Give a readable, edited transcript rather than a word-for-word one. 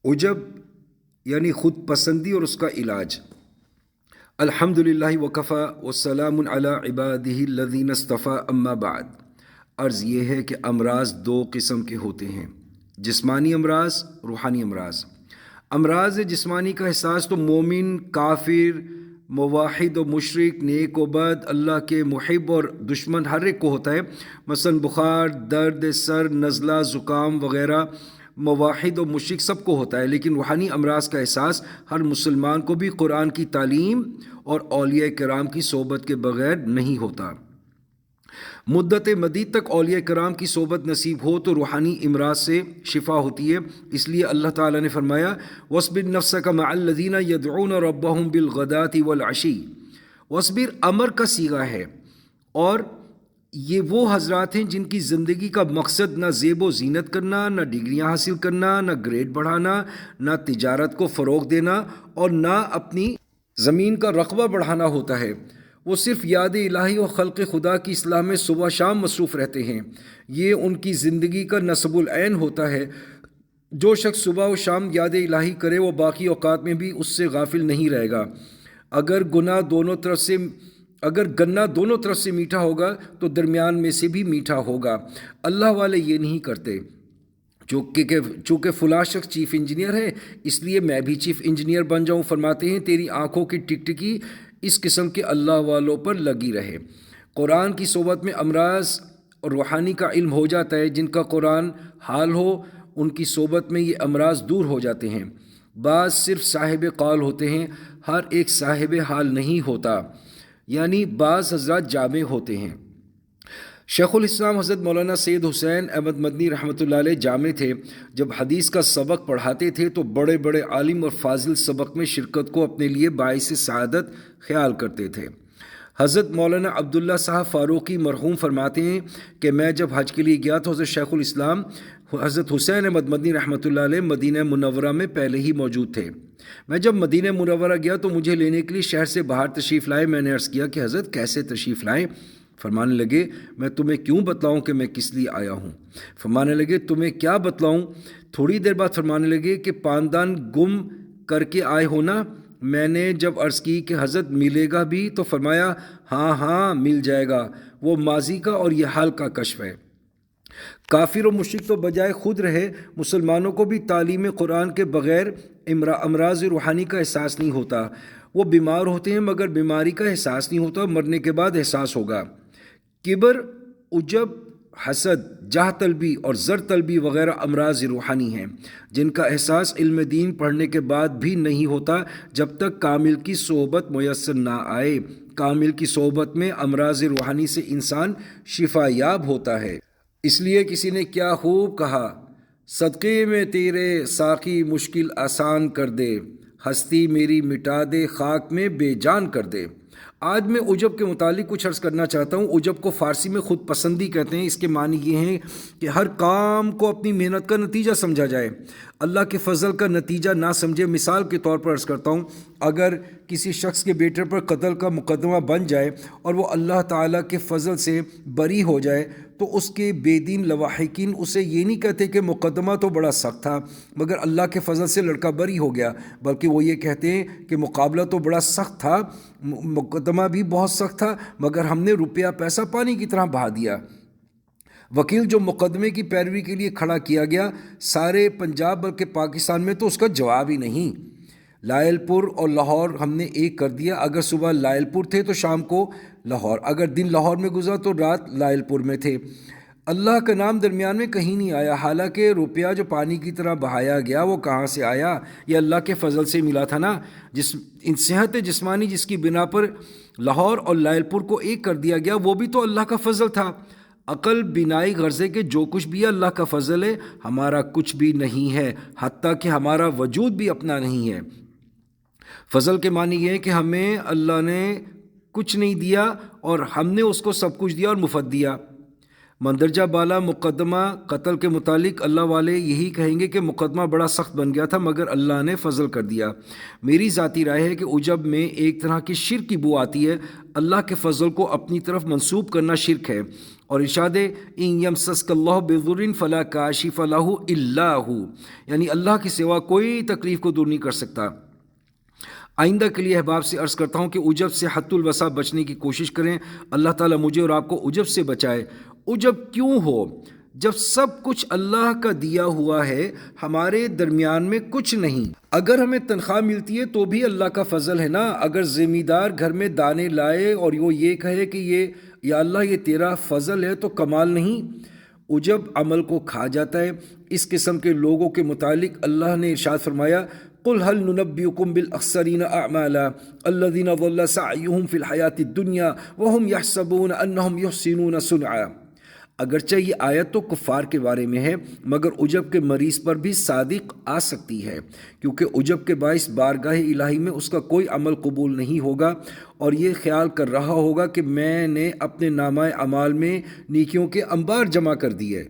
عجب یعنی خود پسندی اور اس کا علاج۔ الحمدللہ وکفی والسلام علی عبادہ الذین اصطفی اما بعد۔ عرض یہ ہے کہ امراض دو قسم کے ہوتے ہیں، جسمانی امراض، روحانی امراض۔ امراض جسمانی کا احساس تو مومن، کافر، موحد و مشرک، نیک و بد، اللہ کے محب اور دشمن ہر ایک کو ہوتا ہے۔ مثلا بخار، درد سر، نزلہ، زکام وغیرہ موحد و مشرک سب کو ہوتا ہے، لیکن روحانی امراض کا احساس ہر مسلمان کو بھی قرآن کی تعلیم اور اولیاء کرام کی صحبت کے بغیر نہیں ہوتا۔ مدت مدید تک اولیاء کرام کی صحبت نصیب ہو تو روحانی امراض سے شفا ہوتی ہے۔ اس لیے اللہ تعالیٰ نے فرمایا وَاصْبِرْ نَفْسَكَ مَعَ الَّذِينَ يَدْعُونَ رَبَّهُمْ بِالْغَدَاةِ وَالْعَشِيِّ۔ وَاصْبِرْ امر کا صیغہ ہے، اور یہ وہ حضرات ہیں جن کی زندگی کا مقصد نہ زیب و زینت کرنا، نہ ڈگریاں حاصل کرنا، نہ گریڈ بڑھانا، نہ تجارت کو فروغ دینا، اور نہ اپنی زمین کا رقبہ بڑھانا ہوتا ہے۔ وہ صرف یاد الہی اور خلق خدا کی اصلاح میں صبح شام مصروف رہتے ہیں۔ یہ ان کی زندگی کا نصب العین ہوتا ہے۔ جو شخص صبح و شام یاد الہی کرے وہ باقی اوقات میں بھی اس سے غافل نہیں رہے گا۔ اگر گنا دونوں طرف سے میٹھا ہوگا تو درمیان میں سے بھی میٹھا ہوگا۔ اللہ والے یہ نہیں کرتے۔ چونکہ فلاں شخص چیف انجینئر ہے اس لیے میں بھی چیف انجینئر بن جاؤں۔ فرماتے ہیں تیری آنکھوں کی ٹکٹکی اس قسم کے اللہ والوں پر لگی رہے۔ قرآن کی صحبت میں امراض اور روحانی کا علم ہو جاتا ہے۔ جن کا قرآن حال ہو ان کی صحبت میں یہ امراض دور ہو جاتے ہیں۔ بعض صرف صاحب قال ہوتے ہیں، ہر ایک صاحب حال نہیں ہوتا، یعنی بعض حضرات جامع ہوتے ہیں۔ شیخ الاسلام حضرت مولانا سید حسین احمد مدنی رحمۃ اللہ علیہ جامع تھے۔ جب حدیث کا سبق پڑھاتے تھے تو بڑے بڑے عالم اور فاضل سبق میں شرکت کو اپنے لیے باعث سعادت خیال کرتے تھے۔ حضرت مولانا عبداللہ صاحب فاروقی مرحوم فرماتے ہیں کہ میں جب حج کے لیے گیا تو حضرت شیخ الاسلام حضرت حسین احمد مدنی رحمۃ اللہ علیہ مدینہ منورہ میں پہلے ہی موجود تھے۔ میں جب مدینہ منورہ گیا تو مجھے لینے کے لیے شہر سے باہر تشریف لائے۔ میں نے عرض کیا کہ حضرت کیسے تشریف لائیں؟ فرمانے لگے میں تمہیں کیوں بتلاؤں کہ میں کس لیے آیا ہوں؟ فرمانے لگے تمہیں کیا بتلاؤں؟ تھوڑی دیر بعد فرمانے لگے کہ پاندان گم کر کے آئے ہو نا؟ میں نے جب عرض کی کہ حضرت ملے گا بھی تو فرمایا ہاں مل جائے گا، وہ ماضی کا اور یہ حال کا کشف ہے۔ کافر و مشرک تو بجائے خود رہے، مسلمانوں کو بھی تعلیم قرآن کے بغیر امراض روحانی کا احساس نہیں ہوتا۔ وہ بیمار ہوتے ہیں مگر بیماری کا احساس نہیں ہوتا، مرنے کے بعد احساس ہوگا۔ کبر، عجب، حسد، جاہ طلبی اور زر طلبی وغیرہ امراض روحانی ہیں جن کا احساس علم دین پڑھنے کے بعد بھی نہیں ہوتا جب تک کامل کی صحبت میسر نہ آئے۔ کامل کی صحبت میں امراض روحانی سے انسان شفا یاب ہوتا ہے۔ اس لیے کسی نے کیا خوب کہا، صدقے میں تیرے ساقی مشکل آسان کر دے، ہستی میری مٹا دے خاک میں بے جان کر دے۔ آج میں عجب کے متعلق کچھ عرض کرنا چاہتا ہوں۔ عجب کو فارسی میں خود پسندی کہتے ہیں۔ اس کے معنی یہ ہیں کہ ہر کام کو اپنی محنت کا نتیجہ سمجھا جائے، اللہ کے فضل کا نتیجہ نہ سمجھے۔ مثال کے طور پر عرض کرتا ہوں، اگر کسی شخص کے بیٹے پر قتل کا مقدمہ بن جائے اور وہ اللہ تعالیٰ کے فضل سے بری ہو جائے تو اس کے بے دین لواحقین اسے یہ نہیں کہتے کہ مقدمہ تو بڑا سخت تھا مگر اللہ کے فضل سے لڑکا بری ہو گیا، بلکہ وہ یہ کہتے ہیں کہ مقابلہ تو بڑا سخت تھا، مقدمہ بھی بہت سخت تھا مگر ہم نے روپیہ پیسہ پانی کی طرح بہا دیا۔ وکیل جو مقدمے کی پیروی کے لیے کھڑا کیا گیا، سارے پنجاب بلکہ پاکستان میں تو اس کا جواب ہی نہیں۔ لائل پور اور لاہور ہم نے ایک کر دیا، اگر صبح لائل پور تھے تو شام کو لاہور، اگر دن لاہور میں گزرا تو رات لائل پور میں تھے۔ اللہ کا نام درمیان میں کہیں نہیں آیا، حالانکہ روپیہ جو پانی کی طرح بہایا گیا وہ کہاں سے آیا؟ یہ اللہ کے فضل سے ملا تھا نا۔ صحت جسمانی جس کی بنا پر لاہور اور لائل پور کو ایک کر دیا گیا وہ بھی تو اللہ کا فضل تھا۔ عقل، بینائی، غرضے کے جو کچھ بھی ہے اللہ کا فضل ہے، ہمارا کچھ بھی نہیں ہے، حتیٰ کہ ہمارا وجود بھی اپنا نہیں ہے۔ فضل کے معنی یہ ہے کہ ہمیں اللہ نے کچھ نہیں دیا اور ہم نے اس کو سب کچھ دیا اور مفت دیا۔ مندرجہ بالا مقدمہ قتل کے متعلق اللہ والے یہی کہیں گے کہ مقدمہ بڑا سخت بن گیا تھا مگر اللہ نے فضل کر دیا۔ میری ذاتی رائے ہے کہ عجب میں ایک طرح کی شرک کی بو آتی ہے۔ اللہ کے فضل کو اپنی طرف منسوب کرنا شرک ہے، اور ارشاد ان یمسسک اللہ بضر فلا کاشف لہ الا ہو، یعنی اللہ کے سوا کوئی تکلیف کو دور نہیں کر سکتا۔ آئندہ کے لیے احباب سے عرض کرتا ہوں کہ عجب سے حد الوسع بچنے کی کوشش کریں۔ اللہ تعالیٰ مجھے اور آپ کو عجب سے بچائے۔ عجب کیوں ہو جب سب کچھ اللہ کا دیا ہوا ہے، ہمارے درمیان میں کچھ نہیں؟ اگر ہمیں تنخواہ ملتی ہے تو بھی اللہ کا فضل ہے نا۔ اگر زمیندار گھر میں دانے لائے اور وہ یہ کہے کہ یا اللہ یہ تیرا فضل ہے تو کمال نہیں؟ عجب عمل کو کھا جاتا ہے۔ اس قسم کے لوگوں کے متعلق اللہ نے ارشاد فرمایا قل هل ننبئكم بالاخسرين اعمالا الذين ضل سعيهم في الحياة الدنيا وهم يحسبون انهم يحسنون صنعا۔ اگرچہ یہ آیت تو کفار کے بارے میں ہے مگر عجب کے مریض پر بھی صادق آ سکتی ہے، کیونکہ عجب کے باعث بارگاہ الہی میں اس کا کوئی عمل قبول نہیں ہوگا، اور یہ خیال کر رہا ہوگا کہ میں نے اپنے نامہ اعمال میں نیکیوں کے انبار جمع کر دیے۔